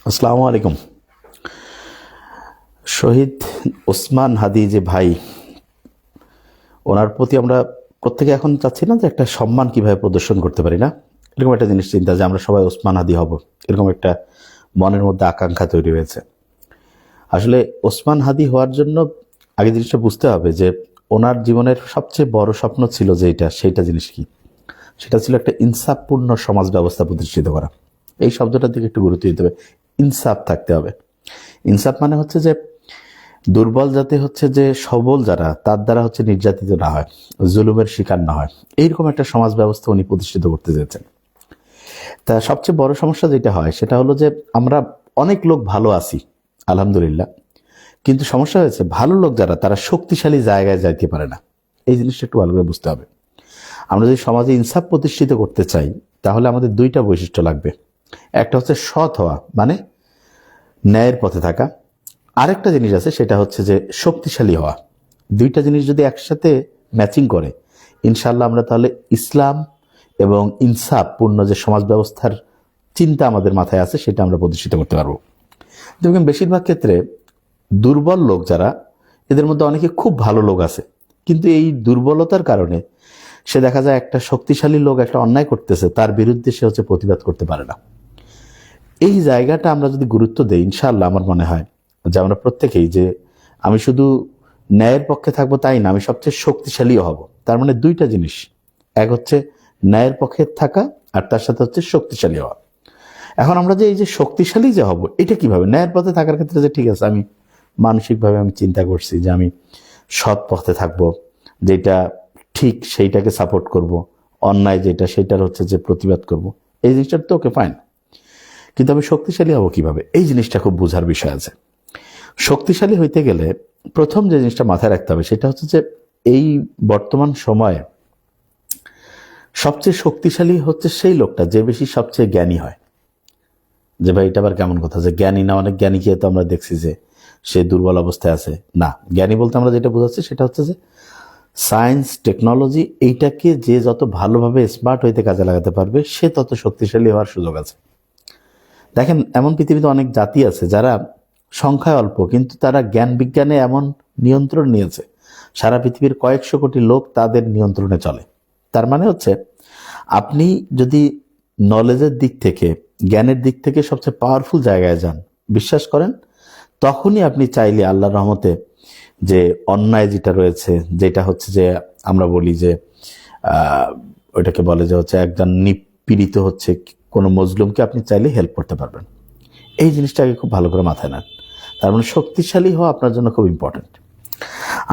আসসালামু আলাইকুম। শহীদ ওসমান হাদি যে ভাই, ওনার প্রতি আমরা প্রত্যেকে এখন চাচ্ছি না যে একটা সম্মান কিভাবে প্রদর্শন করতে পারি, না এরকম একটা জিনিস চিন্তা যে আমরা সবাই ওসমান হাদি হব, এরকম একটা মনের মধ্যে আকাঙ্ক্ষা তৈরি হয়েছে। আসলে ওসমান হাদি হওয়ার জন্য আগে জিনিসটা বুঝতে হবে যে ওনার জীবনের সবচেয়ে বড় স্বপ্ন ছিল যেটা, সেইটা জিনিস কি, সেটা ছিল একটা ইনসাফপূর্ণ সমাজ ব্যবস্থা প্রতিষ্ঠিত করা। এই শব্দটার দিকে একটু গুরুত্ব দিতে হবে। ইনসাফ থাকতে হবে। ইনসাফ মানে হচ্ছে যে দুর্বল যাতে হচ্ছে যে সবল যারা তার দ্বারা হচ্ছে নির্যাতিত না হয়, জুলুমের শিকার না হয়, এইরকম একটা সমাজ ব্যবস্থা উনি প্রতিষ্ঠিত করতে চেয়েছেন। তা সবচেয়ে বড় সমস্যা যেটা হয় সেটা হলো যে আমরা অনেক লোক ভালো আছি আলহামদুলিল্লাহ, কিন্তু সমস্যা হয়েছে ভালো লোক যারা তারা শক্তিশালী জায়গায় যাইতে পারে না। এই জিনিসটা একটু ভালো করে বুঝতে হবে। আমরা যদি সমাজে ইনসাফ প্রতিষ্ঠিত করতে চাই তাহলে আমাদের দুইটা বৈশিষ্ট্য লাগবে। একটা হচ্ছে সৎ হওয়া, মানে ন্যায়ের পথে থাকা। আরেকটা জিনিস আছে, সেটা হচ্ছে যে শক্তিশালী হওয়া। দুইটা জিনিস যদি একসাথে ম্যাচিং করে, ইনশাল্লাহ আমরা তাহলে ইসলাম এবং ইনসাফ পূর্ণ যে সমাজ ব্যবস্থার চিন্তা আমাদের মাথায় আছে সেটা আমরা প্রতিষ্ঠিত করতে পারবো। দেখবেন বেশিরভাগ ক্ষেত্রে দুর্বল লোক যারা, এদের মধ্যে অনেকে খুব ভালো লোক আছে, কিন্তু এই দুর্বলতার কারণে সে দেখা যায় একটা শক্তিশালী লোক একটা অন্যায় করতেছে, তার বিরুদ্ধে সে হচ্ছে প্রতিবাদ করতে পারে না। এই জায়গাটা আমরা যদি গুরুত্ব দেই, ইনশাআল্লাহ আমার মনে হয় যে আমরা প্রত্যেকেই, যে আমি শুধু ন্যায়ের পক্ষে থাকবো তাই না, আমি সবচেয়ে শক্তিশালীও হব। তার মানে দুইটা জিনিস, এক হচ্ছে ন্যায়ের পক্ষে থাকা, আর তার সাথে হচ্ছে শক্তিশালী হওয়া। এখন আমরা যে এই যে শক্তিশালী যে হব, এটা কিভাবে? ন্যায়ের পথে থাকার ক্ষেত্রে যে ঠিক আছে, আমি মানসিকভাবে আমি চিন্তা করছি যে আমি সৎ পথে থাকবো, যেটা ঠিক সেইটাকে সাপোর্ট করব, অন্যায় যেটা সেটার হচ্ছে যে প্রতিবাদ করব, এই জিনিসটা তো ওকে ফাইন। কিন্তু আমি শক্তিশালী হব কিভাবে, এই জিনিসটা খুব বোঝার বিষয় আছে। শক্তিশালী হইতে গেলে প্রথম যে জিনিসটা মাথায় রাখতে হবে সেটা হচ্ছে যে এই বর্তমান সময়ে সবচেয়ে শক্তিশালী হচ্ছে সেই লোকটা যে বেশি সবচেয়ে জ্ঞানী হয়। যে ভাই এটা আবার কেমন কথা যে জ্ঞানী না, অনেক জ্ঞানীকে তো আমরা দেখছি যে সে দুর্বল অবস্থায় আছে। না, জ্ঞানী বলতে আমরা যেটা বোঝাচ্ছি সেটা হচ্ছে যে সায়েন্স টেকনোলজি এইটাকে যে যত ভালোভাবে স্মার্ট হইতে কাজে লাগাতে পারবে সে তত শক্তিশালী হওয়ার সুযোগ আছে। দেখেন, এমন পৃথিবীতে অনেক জাতি আছে যারা সংখ্যায় অল্প, কিন্তু তারা জ্ঞান বিজ্ঞানে এমন নিয়ন্ত্রণ নিয়েছে, সারা পৃথিবীর কয়েকশো কোটি লোক তাদের নিয়ন্ত্রণে চলে। তার মানে হচ্ছে আপনি যদি নলেজের দিক থেকে, জ্ঞানের দিক থেকে সবচেয়ে পাওয়ারফুল জায়গায় যান, বিশ্বাস করেন, তখনই আপনি চাইলে আল্লাহর রহমতে যে অন্যায় যেটা রয়েছে, যেটা হচ্ছে যে আমরা বলি যে ওইটাকে বলে যে হচ্ছে একজন নিপীড়িত হচ্ছে কোনো মজলুমকে আপনি চাইলে হেল্প করতে পারবেন। এই জিনিসটাকে খুব ভালো করে মাথায় নেন। তার মানে শক্তিশালী হওয়া আপনার জন্য খুব ইম্পর্টেন্ট।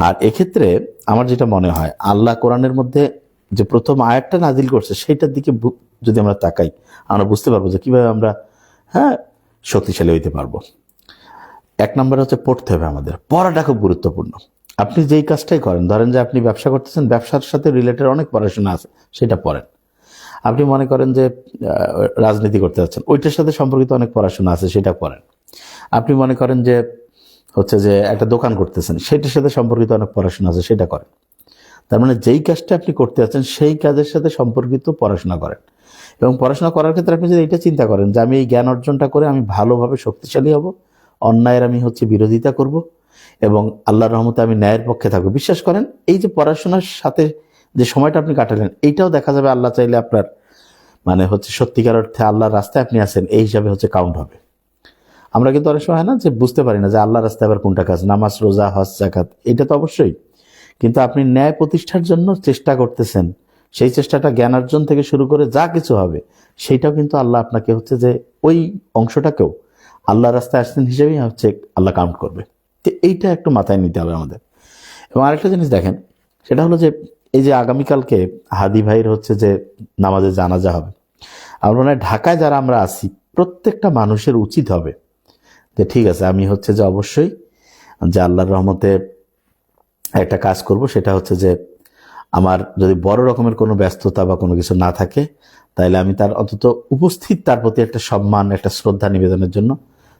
আর এক্ষেত্রে আমার যেটা মনে হয়, আল্লাহ কোরআনের মধ্যে যে প্রথম আয়াতটা নাজিল করছে সেইটার দিকে যদি আমরা তাকাই, আমরা বুঝতে পারবো যে কিভাবে আমরা শক্তিশালী হইতে পারবো। এক নম্বর হচ্ছে পড়তে হবে। আমাদের পড়াটা খুব গুরুত্বপূর্ণ। আপনি যেই কাজটাই করেন, ধরেন যে আপনি ব্যবসা করতেছেন, ব্যবসার সাথে রিলেটেড অনেক পড়াশোনা আছে, সেটা পড়েন। আপনি মনে করেন যে রাজনীতি করতে যাচ্ছেন, ওইটার সাথে সম্পর্কিত অনেক পড়াশোনা আছে, সেটা পড়েন। আপনি মনে করেন যে হচ্ছে যে একটা দোকান করতেছেন, সেটার সাথে সম্পর্কিত অনেক পড়াশোনা আছে, সেটা করেন। তার মানে যেই কাজটা আপনি করতে যাচ্ছেন সেই কাজের সাথে সম্পর্কিত পড়াশোনা করেন। এবং পড়াশোনা করার ক্ষেত্রে আপনি যদি এটা চিন্তা করেন যে আমি এই জ্ঞান অর্জনটা করে আমি ভালোভাবে শক্তিশালী হব, অন্যায়ের আমি হচ্ছে বিরোধিতা করব, এবং আল্লাহর রহমতে আমি ন্যায়ের পক্ষে থাকবো, বিশ্বাস করেন এই যে পড়াশোনার সাথে যে সময়টা আপনি কাটালেন, এইটাও দেখা যাবে আল্লাহ চাইলে আপনার মানে হচ্ছে সত্যিকার অর্থে আল্লাহর রাস্তায় আপনি আছেন এই হিসাবে হচ্ছে কাউন্ট হবে। আমরা কিন্তু অনেক সময় হয় না যে বুঝতে পারি না যে আল্লাহর রাস্তায় আবার কোনটা কাজ, নামাজ, রোজা, হজ, যাকাত, এটা তো অবশ্যই, কিন্তু আপনি ন্যায় প্রতিষ্ঠার জন্য চেষ্টা করতেছেন, সেই চেষ্টাটা জ্ঞান অর্জন থেকে শুরু করে যা কিছু হবে সেইটাও কিন্তু আল্লাহ আপনাকে হচ্ছে যে ওই অংশটাকেও আল্লাহ রাস্তায় আসছেন হিসেবেই হচ্ছে আল্লাহ কাউন্ট করবে। তো এইটা একটু মাথায় নিতে হবে আমাদের। এবং আরেকটা জিনিস দেখেন, সেটা হলো যে এই যে আগামীকালকে হাদি ভাইয়ের হচ্ছে যে নামাজে জানাজা হবে, আমার মনে হয় ঢাকায় যারা আমরা আছি প্রত্যেকটা মানুষের উচিত হবে যে ঠিক আছে, আমি হচ্ছে যে অবশ্যই যে আল্লাহর রহমতে একটা কাজ করব, সেটা হচ্ছে যে আমার যদি বড় রকমের কোনো ব্যস্ততা বা কোনো কিছু না থাকে, তাইলে আমি তার অন্তত উপস্থিত তার প্রতি একটা সম্মান, একটা শ্রদ্ধা নিবেদনের জন্য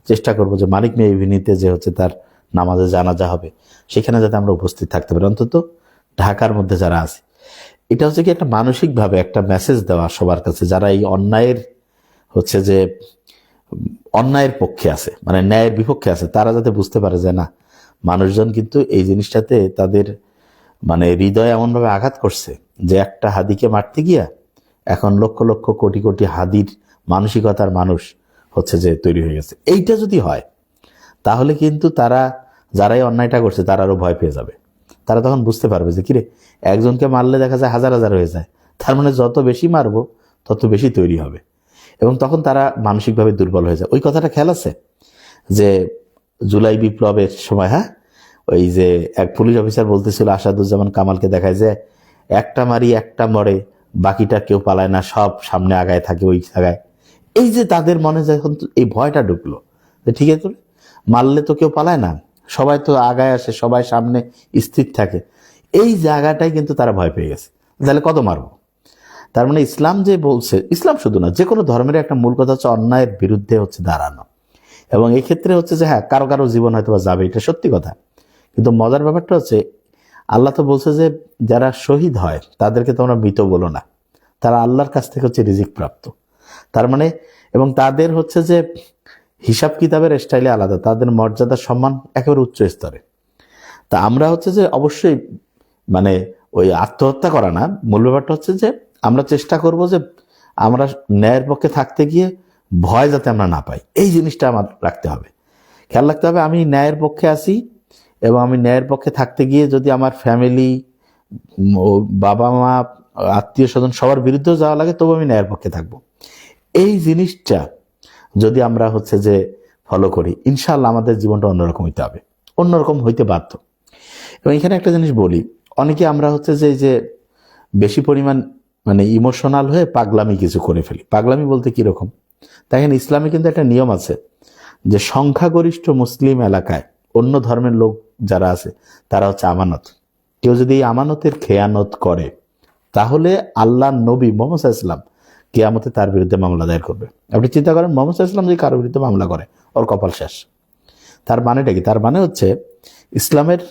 চেষ্টা করব যে মানিক মেয়ে ইভিনিতে যে হচ্ছে তার নামাজে জানাজা হবে সেখানে যাতে আমরা উপস্থিত থাকতে পারি, অন্তত ঢাকার মধ্যে যারা আছে। এটা হচ্ছে কি একটা মানসিকভাবে একটা মেসেজ দেওয়া সবার কাছে, যারা এই অন্যায়ের হচ্ছে যে অন্যায়ের পক্ষে আছে, মানে ন্যায়ের বিপক্ষে আছে, তারা যাতে বুঝতে পারে যে না, মানুষজন কিন্তু এই জিনিসটাতে তাদের মানে হৃদয় এমনভাবে আঘাত করছে যে একটা হাদিকে মারতে গিয়া এখন লক্ষ লক্ষ কোটি কোটি হাদির মানসিকতার মানুষ হচ্ছে যে তৈরি হয়ে গেছে। এইটা যদি হয় তাহলে কিন্তু তারা, যারাই অন্যায়টা করছে, তারা আরো ভয় পেয়ে যাবে। তারা তখন বুঝতে পারবে যে কিরে, একজনকে মারলে দেখা যায় হাজার হাজার হয়ে যায়, তার মানে যত বেশি মারবো তত বেশি তৈরি হবে, এবং তখন তারা মানসিকভাবে দুর্বল হয়ে যায়। ওই কথাটা খেয়াল আছে যে জুলাই বিপ্লবের সময়, হ্যাঁ, ওই যে এক পুলিশ অফিসার বলতেছিল আসাদুজ্জামান কামালকে, দেখায় যে একটা মারি একটা মরে, বাকিটা কেউ পালায় না, সব সামনে আগায় থাকে ওই জায়গায়। এই যে তাদের মনে যখন এই ভয়টা ঢুকলো যে ঠিক আছে, মারলে তো কেউ পালায় না, সবাই তো আগায় আসে, সবাই সামনে স্থির থাকে, এই জায়গাটাই কিন্তু তারা ভয় পেয়ে গেছে। তাহলে কত মারবো? তার মানে ইসলাম যে বলছে, ইসলাম শুধু না, যে কোনো ধর্মের একটা মূল কথা হচ্ছে অন্যায়ের বিরুদ্ধে হচ্ছে দাঁড়ানো। এবং এই ক্ষেত্রে হচ্ছে যে হ্যাঁ, কারো কারো জীবন হয়তো বা যাবে, এটা সত্যি কথা, কিন্তু মজার ব্যাপারটা হচ্ছে আল্লাহ তো বলছে যে যারা শহীদ হয় তাদেরকে তোমরা মৃত বলো না, তারা আল্লাহর কাছ থেকে হচ্ছে রিজিক প্রাপ্ত। তার মানে, এবং তাদের হচ্ছে যে হিসাব কিতাবের স্টাইলে আলাদা, তাদের মর্যাদা সম্মান একেবারে উচ্চ স্তরে। তা আমরা হচ্ছে যে অবশ্যই মানে ওই আত্মহত্যা করা না, মূল ব্যাপারটা হচ্ছে যে আমরা চেষ্টা করব যে আমরা ন্যায়ের পক্ষে থাকতে গিয়ে ভয় যাতে আমরা না পাই, এই জিনিসটা আমার রাখতে হবে, খেয়াল রাখতে হবে। আমি ন্যায়ের পক্ষে আছি এবং আমি ন্যায়ের পক্ষে থাকতে গিয়ে যদি আমার ফ্যামিলি, বাবা মা, আত্মীয় স্বজন সবার বিরুদ্ধেও যাওয়া লাগে, তবু আমি ন্যায়ের পক্ষে থাকবো। এই জিনিসটা যদি আমরা হচ্ছে যে ফলো করি, ইনশাআল্লাহ আমাদের জীবনটা অন্যরকম হইতে হবে, অন্যরকম হইতে বাধ্য। এবং এখানে একটা জিনিস বলি, অনেকে আমরা হচ্ছে যে যে বেশি পরিমাণ মানে ইমোশনাল হয়ে পাগলামি কিছু করে ফেলি। পাগলামি বলতে কিরকম? দেখেন, ইসলামে কিন্তু একটা নিয়ম আছে যে সংখ্যাগরিষ্ঠ মুসলিম এলাকায় অন্য ধর্মের লোক যারা আছে তারা হচ্ছে আমানত। কেউ যদি এই আমানতের খেয়ানত করে তাহলে আল্লাহ নবী মুহাম্মদ সাল্লাল্লাহু আলাইহি ওয়াসাল্লাম কিয়ামতে তার বিরুদ্ধে মামলা দায়ের করবে। আপনি চিন্তা করেন, মুহাম্মদ সাল্লাল্লাহু আলাইহি ওয়াসাল্লাম যদি কারোর বিরুদ্ধে মামলা করে, ওর কপাল শেষ। তার মানেটা কি? তার মানে হচ্ছে ইসলামের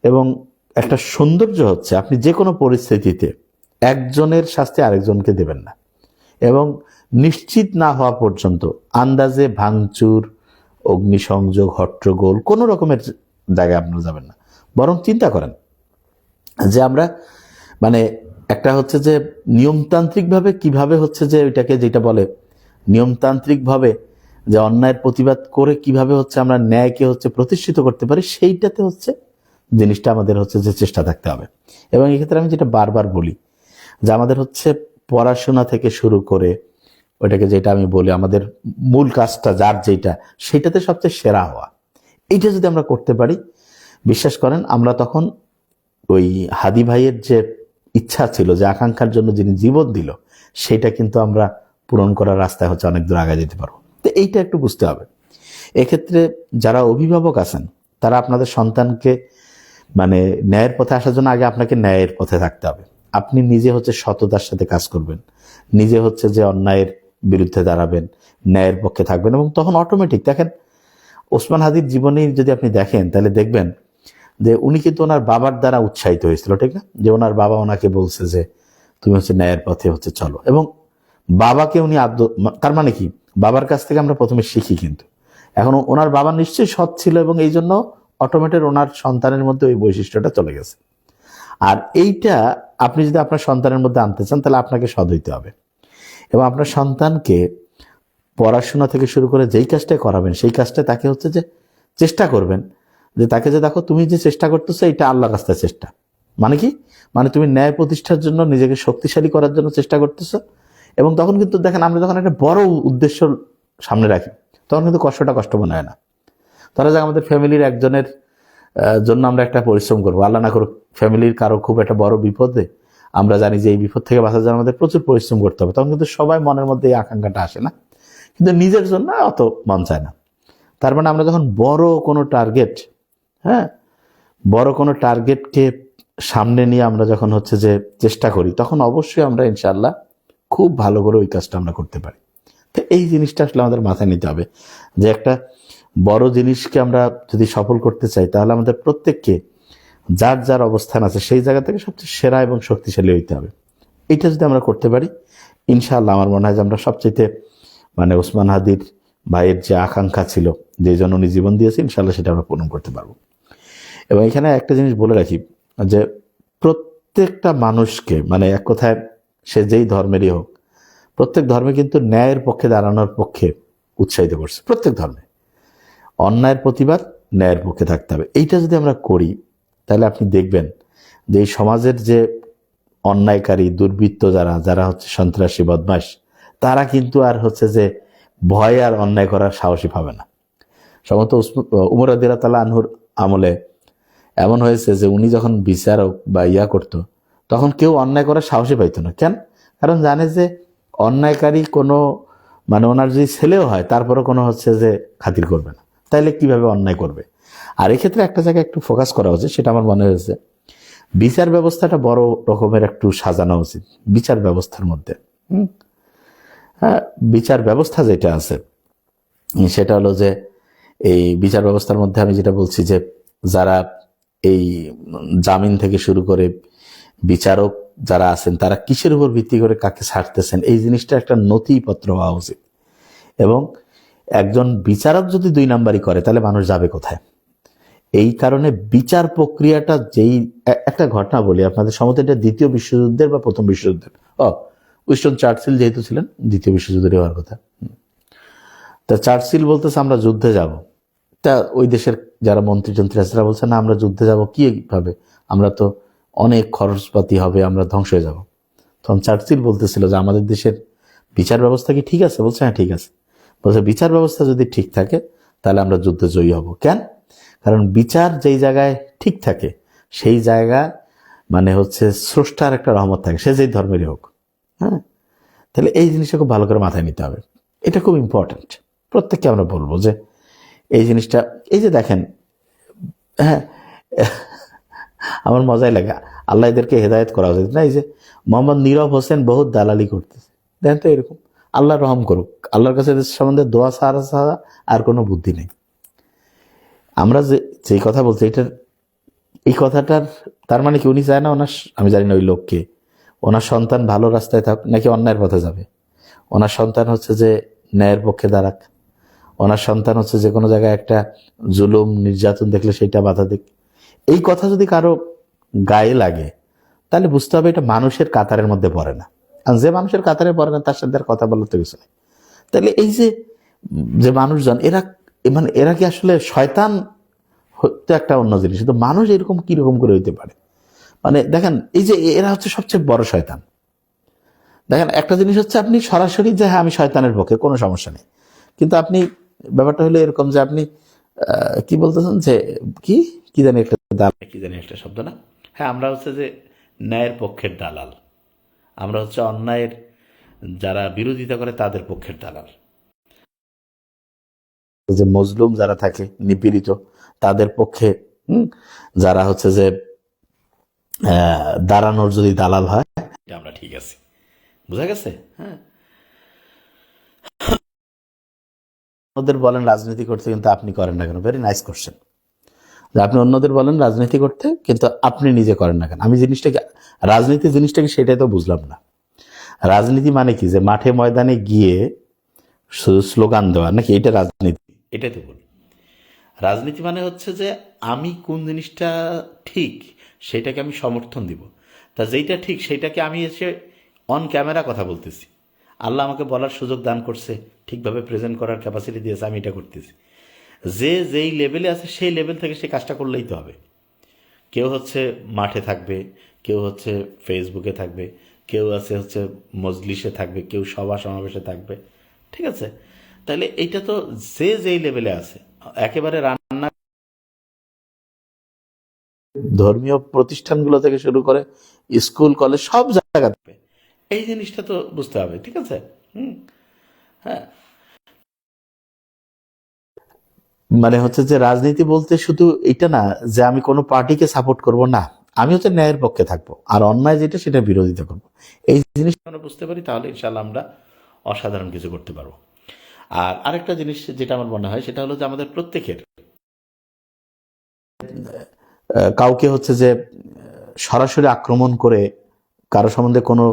এবং একটা সৌন্দর্য হচ্ছে আপনি যে কোনো পরিস্থিতিতে একজনের শাস্তি আরেকজনকে দেবেন না, এবং নিশ্চিত না হওয়া পর্যন্ত আন্দাজে ভাঙচুর, অগ্নিসংযোগ, হট্টগোল কোনো রকমের জায়গায় আপনারা যাবেন না। বরং চিন্তা করেন যে আমরা মানে একটা হচ্ছে যে নিয়মতান্ত্রিকভাবে কিভাবে হচ্ছে যে ওইটাকে, যেটা বলে নিয়মতান্ত্রিকভাবে যে অন্যায়ের প্রতিবাদ করে কিভাবে হচ্ছে আমরা ন্যায়কে হচ্ছে প্রতিষ্ঠিত করতে পারি, সেইটাতে হচ্ছে জিনিসটা আমাদের হচ্ছে যে চেষ্টা থাকতে হবে। এবং এক্ষেত্রে আমি যেটা বারবার বলি যে আমাদের হচ্ছে পড়াশোনা থেকে শুরু করে ওইটাকে, যেটা আমি বলি আমাদের মূল কাজটা যার যেটা, সেটাতে সবচেয়ে সেরা হওয়া, এইটা যদি আমরা করতে পারি, বিশ্বাস করেন আমরা তখন ওই হাদি ভাইয়ের যে ইচ্ছা ছিল, যে আকাঙ্ক্ষার জন্য যিনি জীবন দিল, সেটা কিন্তু আমরা পূরণ করার রাস্তায় হচ্ছে অনেক দূর আগায় যেতে পারবো। তো এইটা একটু বুঝতে হবে। এক্ষেত্রে যারা অভিভাবক আছেন তারা আপনাদের সন্তানকে মানে ন্যায়ের পথে আসার জন্য আগে আপনাকে ন্যায়ের পথে থাকতে হবে। আপনি নিজে হচ্ছে সততার সাথে কাজ করবেন, নিজে হচ্ছে যে অন্যায়ের বিরুদ্ধে দাঁড়াবেন, ন্যায়ের পক্ষে থাকবেন, এবং তখন অটোমেটিক দেখেন ওসমান হাদির জীবনী যদি আপনি দেখেন তাহলে দেখবেন যে উনি কিন্তু ওনার বাবার দ্বারা উৎসাহিত হয়েছিল, ঠিক না? যে ওনার বাবা ওনাকে বলছে যে তুমি হচ্ছে ন্যায়ের পথে হচ্ছে চলো, এবং বাবাকে উনি তার মানে কি, বাবার কাছ থেকে আমরা প্রথমে শিখি, কিন্তু এখন ওনার বাবা নিশ্চয়ই সৎ ছিল, এবং এই জন্য অটোমেটিক ওনার সন্তানের মধ্যে ওই বৈশিষ্ট্যটা চলে গেছে। আর এইটা আপনি যদি আপনার সন্তানের মধ্যে আনতে চান তাহলে আপনাকে সৎ হইতে হবে, এবং আপনার সন্তানকে পড়াশোনা থেকে শুরু করে যেই কাজটাই করাবেন সেই কাজটা তাকে হচ্ছে যে চেষ্টা করবেন যে তাকে যে দেখো তুমি যে চেষ্টা করতেছো এটা আল্লাহর রাস্তায় চেষ্টা। মানে কি? মানে তুমি ন্যায় প্রতিষ্ঠার জন্য, নিজেকে শক্তিশালী করার জন্য চেষ্টা করতেছো। এবং তখন কিন্তু দেখেন আমরা যখন একটা বড় উদ্দেশ্য সামনে রাখি তখন কিন্তু কষ্টটা কষ্ট মনে হয় না। ধরা যাক আমাদের ফ্যামিলির একজনের জন্য আমরা একটা পরিশ্রম করবো, আল্লাহ না করুক ফ্যামিলির কারো খুব একটা বড় বিপদে, আমরা জানি যে এই বিপদ থেকে বাঁচার জন্য আমাদের প্রচুর পরিশ্রম করতে হবে, তখন কিন্তু সবাই মনের মধ্যে এই আকাঙ্ক্ষাটা আসে না, কিন্তু নিজের জন্য অত মন চায় না। তার মানে আমরা যখন বড় কোনো টার্গেট, হ্যাঁ, বড় কোনো টার্গেটকে সামনে নিয়ে আমরা যখন হচ্ছে যে চেষ্টা করি, তখন অবশ্যই আমরা ইনশাআল্লাহ খুব ভালো করে ওই কাজটা আমরা করতে পারি। তো এই জিনিসটা আসলে আমাদের মাথায় নিতে হবে যে একটা বড় জিনিসকে আমরা যদি সফল করতে চাই তাহলে আমাদের প্রত্যেককে যার যার অবস্থান আছে সেই জায়গা থেকে সবচেয়ে সেরা এবং শক্তিশালী হইতে হবে। এটা যদি আমরা করতে পারি ইনশাআল্লাহ আমার মনে হয় যে আমরা সবচেয়ে মানে ওসমান হাদির ভাইয়ের যে আকাঙ্ক্ষা ছিল, যে জন্য উনি জীবন দিয়েছে, ইনশাল্লাহ সেটা আমরা পূরণ করতে পারবো। এবং এখানে একটা জিনিস বলে রাখি যে প্রত্যেকটা মানুষকে, মানে এক কথায় সে যেই ধর্মেরই হোক, প্রত্যেক ধর্মে কিন্তু ন্যায়ের পক্ষে দাঁড়ানোর পক্ষে উৎসাহিত করছে। প্রত্যেক ধর্মে অন্যায়ের প্রতিবাদ, ন্যায়ের পক্ষে থাকতে হবে। এইটা যদি আমরা করি, তাহলে আপনি দেখবেন যে এই সমাজের যে অন্যায়কারী দুর্বৃত্ত যারা হচ্ছে সন্ত্রাসী বদমাশ, তারা কিন্তু আর হচ্ছে যে ভয় আর অন্যায় করার সাহসী পাবে না। সম্ভবত উমর রাদিয়াল্লাহু তাআলা আনহুর আমলে এমন হয়েছে যে উনি যখন বিচারক বা করতো, তখন কেউ অন্যায় করার সাহসী পাইতো না। কেন? কারণ জানে যে অন্যায়কারী কোনো, মানে ওনার যদি ছেলেও হয় তারপরে কোনো হচ্ছে যে খাতির করবে না, তাইলে কিভাবে অন্যায় করবে। আর এক্ষেত্রে একটা জায়গায় একটু ফোকাস করা উচিত, সেটা আমার মনে হয়েছে, বিচার ব্যবস্থাটা বড় রকমের একটু সাজানো উচিত বিচার ব্যবস্থার মধ্যে। হ্যাঁ, বিচার ব্যবস্থা যেটা আছে সেটা হলো যে এই বিচার ব্যবস্থার মধ্যে আমি যেটা বলছি যে যারা এই জামিন থেকে শুরু করে বিচারক যারা আছেন, তারা কিসের উপর ভিত্তি করে কাকে ছাড়তেছেন, এই জিনিসটা একটা নথিপত্র হওয়া উচিত। এবং একজন বিচারক যদি 2 নাম্বারই করে, তাহলে মানুষ যাবে কোথায়? এই কারণে বিচার প্রক্রিয়াটা একটা ঘটনা বলি আপনাদের সম্বন্ধে, এটা দ্বিতীয় বিশ্বযুদ্ধের বা প্রথম বিশ্বযুদ্ধের, উইনস্টন চার্চিল যেহেতু ছিলেন, দ্বিতীয় বিশ্বযুদ্ধের হওয়ার কথা। তা চার্চিল বলতেছে আমরা যুদ্ধে যাব। তা ওই দেশের যারা মন্ত্রী আছে তারা বলছে না, আমরা যুদ্ধে যাব কিভাবে, আমরা তো অনেক খরচপাতি হবে, আমরা ধ্বংস হয়ে যাব। তখন চার্চিল বলতেছিল যে আমাদের দেশের বিচার ব্যবস্থা কি ঠিক আছে? বলছে হ্যাঁ ঠিক আছে। বলছে বিচার ব্যবস্থা যদি ঠিক থাকে তাহলে আমরা যুদ্ধে জয়ী হব। কেন? কারণ বিচার যেই জায়গায় ঠিক থাকে সেই জায়গা মানে হচ্ছে স্রষ্টার একটা রহমত থাকে, সে যেই ধর্মেরই হোক। হ্যাঁ, তাহলে এই জিনিসটা খুব ভালো করে মাথায় নিতে হবে। এটা খুব ইম্পর্টেন্ট। প্রত্যেককে আমরা বলবো যে এই জিনিসটা, এই যে দেখেন, হ্যাঁ, আমার মজাই লাগে, আল্লাহ এদেরকে হেদায়েত করা উচিত না। এই যে মোহাম্মদ নীরব হোসেন বহুত দালালি করতেছে, দেখেন তো, এরকম আল্লাহ রহম করুক। আল্লাহর কাছে এদের সম্বন্ধে দোয়া ছাড়া আর কোনো বুদ্ধি নেই। আমরা যেই কথা বলছি, এই কথাটার তার মানে কি উনি চায় না ওনার, আমি জানি না ওই লোককে, ওনার সন্তান ভালো রাস্তায় থাক নাকি অন্যায়ের পথে যাবে? ওনার সন্তান হচ্ছে যে ন্যায়ের পক্ষে দাঁড়াক, ওনার সন্তান হচ্ছে যে কোনো জায়গায় একটা জুলুম নির্যাতন দেখলে সেইটা বাধা দিক। এই কথা যদি কারো গায়ে লাগে, তাহলে বুঝতে হবে এটা মানুষের কাতারের মধ্যে পড়ে না। আর যে মানুষের কাতারে পড়ে না তার সাথে আর কথা বলার তো কিছু নেই। তাহলে এই যে মানুষজন, এরা কি আসলে শয়তান হতে একটা অন্য জিনিস, কিন্তু মানুষ এরকম কিরকম করে হইতে পারে? মানে দেখেন, এই যে এরা হচ্ছে সবচেয়ে বড় শয়তান। দেখেন, একটা জিনিস হচ্ছে আপনি সরাসরি যে হ্যাঁ আমি শয়তানের পক্ষে, কোনো সমস্যা নেই, কিন্তু আপনি ব্যাপারটা হলো এরকম যে আপনি কি বলতেছেন যে কি জানি একটা দালাল, কি জানি একটা শব্দ না, হ্যাঁ আমরা হচ্ছে যে ন্যায়ের পক্ষের দালাল, আমরা হচ্ছে অন্যায়ের যারা বিরোধিতা করে তাদের পক্ষের দালাল। যে মজলুম যারা থাকে, নিপীড়িত, তাদের পক্ষে যারা হচ্ছে যে দাঁড়ানোর যদি দালাল হয়, আমরা ঠিক আছি। বুঝা গেছে? হ্যাঁ, ওদের বলেন রাজনীতি করতে, কিন্তু আপনি করেন না কেন? Very nice question. আপনি অন্যদের বলেন রাজনীতি করতে, কিন্তু আপনি নিজে করেন না কেন? আমি রাজনীতি জিনিসটাকে সেটাই তো বুঝলাম না। রাজনীতি মানে কি, যে মাঠে ময়দানে গিয়ে শুধু স্লোগান দেওয়া নাকি? এটা রাজনীতি? এটাই তো বলি। রাজনীতি মানে হচ্ছে যে আমি কোন জিনিসটা ঠিক সেটাকে আমি সমর্থন দিব। তা যেইটা ঠিক সেইটাকে আমি এসে অন ক্যামেরা কথা বলতেছি, আল্লাহ আমাকে বলার সুযোগ দান করছে, ঠিকভাবে প্রেজেন্ট করার ক্যাপাসিটি দিয়েছে, আমি এটা করতেছি। যেই লেভেলে আছে সেই লেভেল থেকে সে কাজটা করলেই তো হবে। কেউ হচ্ছে মাঠে থাকবে, কেউ হচ্ছে ফেসবুকে থাকবে, কেউ হচ্ছে মজলিসে থাকবে, কেউ সভা সমাবেশে থাকবে, ঠিক আছে? তাহলে এইটা তো যেই লেভেলে আছে, একেবারে রান্না ধর্মীয় প্রতিষ্ঠানগুলো থেকে শুরু করে স্কুল কলেজ সব জায়গাতে এই জিনিসটা তো বুঝতে হবে, ঠিক আছে? হ্যাঁ, মানে হচ্ছে যে রাজনীতি বলতে শুধু এটা না যে আমি কোনো পার্টিকে সাপোর্ট করব, না, আমি হচ্ছে ন্যায়ের পক্ষে থাকবো, আর অন্যায় যেটা সেটা বিরোধিতা করব। এই জিনিসটা আমরা বুঝতে পারি, তাহলে ইনশাল্লাহ আমরা অসাধারণ কিছু করতে পারবো। আর আরেকটা জিনিস যেটা আমার মনে হয় সেটা হলো যে আমাদের প্রত্যেকের কাউকে হচ্ছে যে সরাসরি আক্রমণ করে কারো সম্বন্ধে কোনো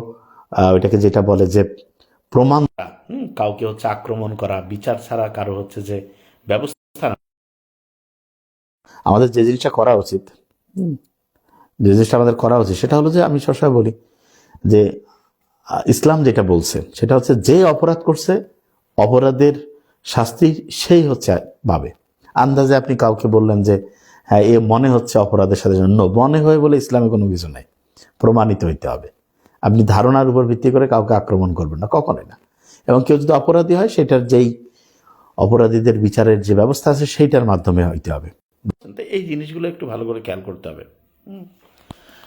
ওইটাকে যেটা বলে যে প্রমাণ কাউকে হচ্ছে আক্রমণ করা, বিচার ছাড়া কারো হচ্ছে যে ব্যবস্থা না। আমাদের যে জিনিসটা করা উচিত, যে জিনিসটা আমাদের করা উচিত সেটা হলো যে, আমি সবসময় বলি যে ইসলাম যেটা বলছে সেটা হচ্ছে, যে অপরাধ করছে অপরাধের শাস্তি সেই হচ্ছে পাবে। আন্দাজে আপনি কাউকে বললেন যে হ্যাঁ এ মনে হচ্ছে অপরাধের সাথে জন্য, মনে হয় বলে ইসলামে কোনো কিছু নাই, প্রমাণিত হইতে হবে। আপনি ধারণার উপর ভিত্তি করে কাউকে আক্রমণ করবেন না, কখনোই না। এবং কেউ যদি অপরাধী হয় সেটার যেই অপরাধীদের বিচারের যে ব্যবস্থা আছে সেইটার মাধ্যমে হইতে হবে। এই জিনিসগুলো একটু ভালো করে খেয়াল করতে হবে।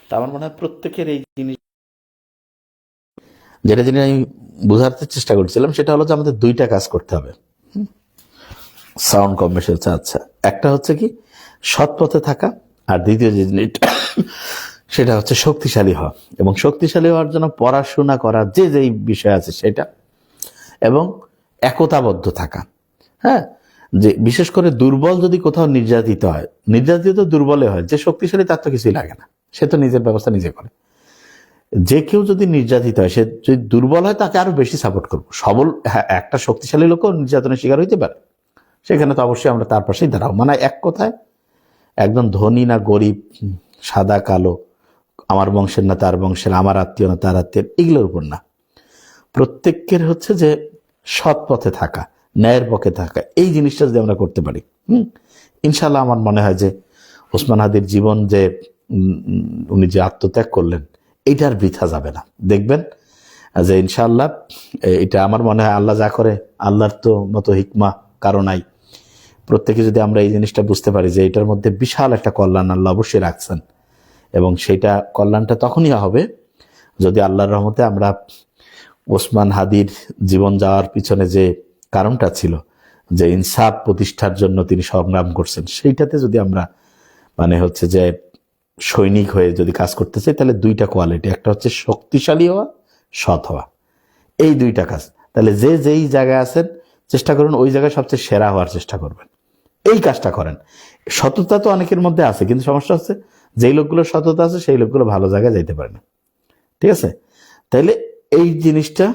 তা আমার মনে হয় প্রত্যেকের এই জিনিস, যেটা জিনিস আমি বোঝাতে চেষ্টা করছিলাম সেটা হলো যে আমাদের দুইটা কাজ করতে হবে। সাউন্ড কম বেশি হচ্ছে, আচ্ছা। একটা হচ্ছে কি সৎ পথে থাকা, আর দ্বিতীয় যে জিনিসটা সেটা হচ্ছে শক্তিশালী হওয়া। এবং শক্তিশালী হওয়ার জন্য পড়াশোনা করার যে যেই বিষয় আছে সেটা, এবং একতাবদ্ধ থাকা। হ্যাঁ, যে বিশেষ করে দুর্বল যদি কোথাও নির্যাতিত হয়, নির্যাতিত তো দুর্বলে হয়, যে শক্তিশালী তার তো কিছুই লাগে না, সে তো নিজের ব্যবস্থা নিজে করে। যে কেউ যদি নির্যাতিত হয়, সে যদি দুর্বল হয় তাকে আরো বেশি সাপোর্ট করবো। সবল, হ্যাঁ, একটা শক্তিশালী লোকও নির্যাতনের শিকার হইতে পারে, সেখানে তো অবশ্যই আমরা তার পাশেই দাঁড়াবো। মানে এক কথায়, একদম ধনী না গরিব, সাদা কালো, আমার বংশের না তার বংশের, আমার আত্মীয় না তার আত্মীয়, এগুলোর উপর না। প্রত্যেকের হচ্ছে যে সৎ পথে থাকা, ন্যায়ের পক্ষে থাকা, এই জিনিসটা যদি আমরা করতে পারি, ইনশাল্লাহ আমার মনে হয় যে ওসমান হাদির জীবন যে উনি যে আত্মত্যাগ করলেন, এইটার বৃথা যাবে না। দেখবেন যে ইনশাআল্লাহ এটা আমার মনে হয় আল্লাহ যা করে, আল্লাহর তো মতো হিকমা কারো নাই। প্রত্যেকে যদি আমরা এই জিনিসটা বুঝতে পারি যে এটার মধ্যে বিশাল একটা কল্যাণ আল্লাহ অবশ্যই রাখছেন, এবং সেইটা কল্যাণটা তখনই হবে যদি আল্লাহর রহমতে আমরা ওসমান হাদির জীবন যাওয়ার পিছনে যে কারণটা ছিল, যে ইনসাফ প্রতিষ্ঠার জন্য তিনি সংগ্রাম করছেন, সেইটাতে যদি আমরা মানে হচ্ছে যে সৈনিক হয়ে যদি কাজ করতে চাই, তাহলে দুইটা কোয়ালিটি, একটা হচ্ছে শক্তিশালী হওয়া, সৎ হওয়া, এই দুইটা কাজ। তাহলে যে যেই জায়গায় আছেন চেষ্টা করুন ওই জায়গায় সবচেয়ে সেরা হওয়ার চেষ্টা করবেন, এই কাজটা করেন। সততা তো অনেকের মধ্যে আছে, কিন্তু সমস্যা হচ্ছে যেই লোকগুলো সততা আছে সেই লোকগুলো ভালো জায়গায় যাইতে পারে না। ঠিক আছে, তাইলে এই জিনিসটা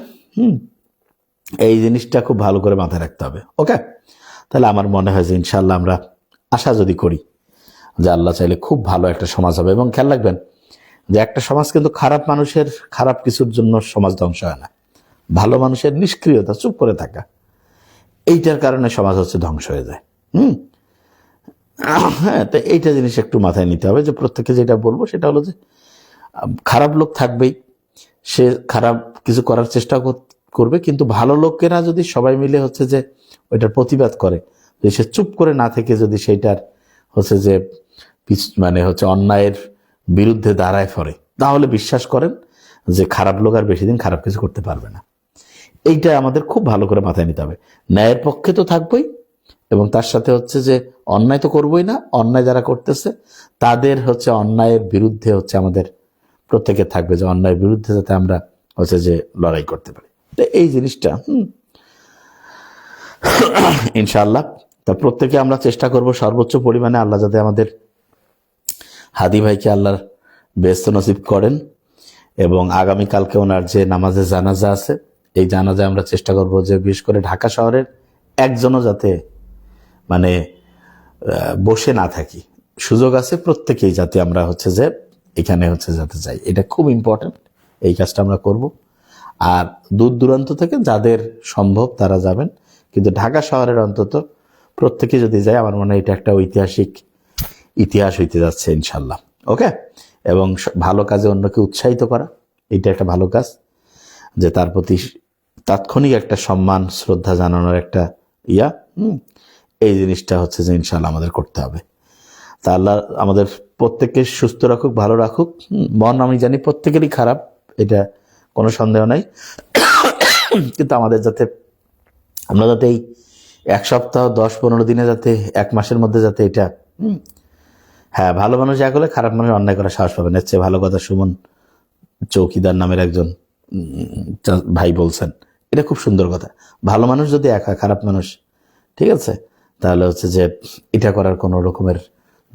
এই জিনিসটা খুব ভালো করে মাথায় রাখতে হবে। ওকে, তাহলে আমার মনে হয় যে ইনশাল্লাহ আমরা আশা যদি করি যে আল্লাহ চাইলে খুব ভালো একটা সমাজ হবে। এবং খেয়াল রাখবেন যে একটা সমাজ কিন্তু খারাপ মানুষের খারাপ কিছুর জন্য সমাজ ধ্বংস হয় না, ভালো মানুষের নিষ্ক্রিয়তা, চুপ করে থাকা, এইটার কারণে সমাজ হচ্ছে ধ্বংস হয়ে যায়। হ্যাঁ, তো এইটা জিনিস একটু মাথায় নিতে হবে যে প্রত্যেকে যেটা বলবো সেটা হলো যে খারাপ লোক থাকবেই, সে খারাপ কিছু করার চেষ্টা করবে, কিন্তু ভালো লোকেরা যদি সবাই মিলে হচ্ছে যে ওইটার প্রতিবাদ করে, যে সে চুপ করে না থেকে যদি সেইটার হচ্ছে যে মানে হচ্ছে অন্যায়ের বিরুদ্ধে দাঁড়ায় পড়ে, তাহলে বিশ্বাস করেন যে খারাপ লোক আর বেশি দিন খারাপ কিছু করতে পারবে না। এইটা আমাদের খুব ভালো করে মাথায় নিতে হবে। ন্যায়ের পক্ষে তো থাকবোই, এবং তার সাথে হচ্ছে যে অন্যায় তো করবোই না, অন্যায় যারা করতেছে তাদের হচ্ছে অন্যায়ের বিরুদ্ধে হচ্ছে আমাদের প্রত্যেকে থাকবে, যে অন্যায়ের বিরুদ্ধে যাতে আমরা হচ্ছে যে লড়াই করতে পারি। তো এই জিনিসটা ইনশাআল্লাহ, তা প্রত্যেকে আমরা চেষ্টা করব সর্বোচ্চ পরিমাণে আল্লাহ যাতে আমাদের হাদি ভাইকে আল্লাহর বেহেশত নসিব করেন। এবং আগামীকালকে ওনার যে নামাজে জানাজা আছে, এই জানাজায় আমরা চেষ্টা করব যে বিশেষ করে ঢাকা শহরের একজনও যাতে মানে বসে না থাকি, সুযোগ আছে প্রত্যেকেই যাতে আমরা হচ্ছে যে এখানে হচ্ছে যাতে যাই, এটা খুব ইম্পর্টেন্ট। এই কাজটা আমরা করব। আর দূর দূরান্ত থেকে যাদের সম্ভব তারা যাবেন, কিন্তু ঢাকা শহরের অন্তত প্রত্যেকে যদি যায়, আমার মনে হয় এটা একটা ঐতিহাসিক ইতিহাস হইতে যাচ্ছে ইনশাল্লাহ। ওকে, এবং ভালো কাজে অন্যকে উৎসাহিত করা, এটা একটা ভালো কাজ, যে তার প্রতি তাৎক্ষণিক একটা সম্মান শ্রদ্ধা জানানোর একটা এই জিনিসটা হচ্ছে যে ইনশাল্লাহ আমাদের করতে হবে। তা আল্লাহ আমাদের প্রত্যেককে সুস্থ রাখুক, ভালো রাখুক। মন আমি জানি প্রত্যেকেরই খারাপ, এটা কোনো সন্দেহ নাই, কিন্তু আমাদের যাতে আমরা যাতে এই 1 সপ্তাহ 10-15 দিনে যাতে 1 মাসের মধ্যে যাতে এটা হ্যাঁ, ভালো মানুষ যা করলে খারাপ মানুষ অন্যায় করার সাহস পাবেন। এর চেয়ে ভালো কথা সুমন চৌকিদার নামের একজন ভাই বলছেন, এটা খুব সুন্দর কথা। ভালো মানুষ যদি একা, খারাপ মানুষ, ঠিক আছে, তাহলে হচ্ছে যে এটা করার কোনো রকমের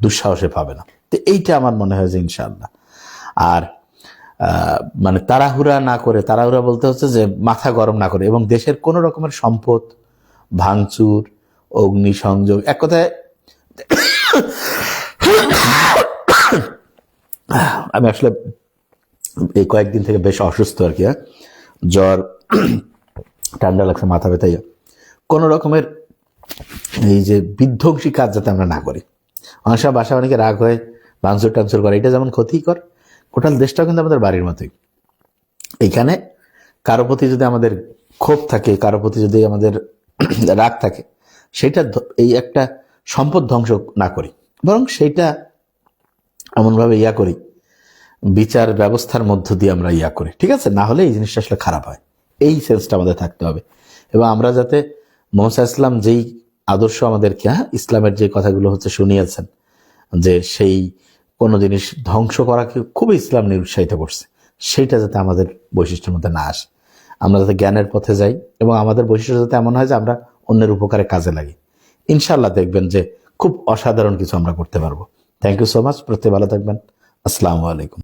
দুঃসাহসে পাবে না। তো এইটা আমার মনে হয় যে ইনশাআল্লাহ। আর মানে তাড়াহুড়া না করে, তাড়াহুড়া বলতে হচ্ছে যে মাথা গরম না করে, এবং দেশের কোনো রকমের সম্পদ ভাঙচুর, অগ্নিসংযোগ, এক কথায় আমি আসলে এই কয়েকদিন থেকে বেশ অসুস্থ আর কি, জ্বর, ঠান্ডা লাগছে, মাথা ব্যথা, কোনো রকমের এই যে বিধ্বংসী কাজ যাতে আমরা না করি। অনেক সময় বাসা অনেকে রাগ হয়ে ভাঙচুর টাংচুর করে, এটা যেমন ক্ষতিকর, টোটাল দেশটাও কিন্তু আমাদের বাড়ির মতোই। এইখানে কারো প্রতি যদি আমাদের ক্ষোভ থাকে, কারো প্রতি যদি আমাদের রাগ থাকে, সেটা এই একটা সম্পদ ধ্বংস না করি, বরং সেইটা এমনভাবে করি, বিচার ব্যবস্থার মধ্য দিয়ে আমরা করি, ঠিক আছে? না হলে এই জিনিসটা আসলে খারাপ হয়, এই সেন্সটা আমাদের থাকতে হবে। এবং আমরা যাতে মোহাম্মদ ইসলাম যেই আদর্শ আমাদেরকে, ইসলামের যে কথাগুলো হচ্ছে শুনিয়েছেন, যে সেই কোনো জিনিস ধ্বংস করাকে খুবই ইসলাম নিরুৎসাহিত করছে, সেইটা যাতে আমাদের বৈশিষ্ট্যের মধ্যে না আসে। আমরা যাতে জ্ঞানের পথে যাই, এবং আমাদের বৈশিষ্ট্য যাতে এমন হয় যে আমরা অন্যের উপকারে কাজে লাগি। ইনশাআল্লাহ দেখবেন যে খুব অসাধারণ কিছু আমরা করতে পারবো। Thank you so much. প্রত্যেকে ভালো থাকবেন। আসসালামু আলাইকুম।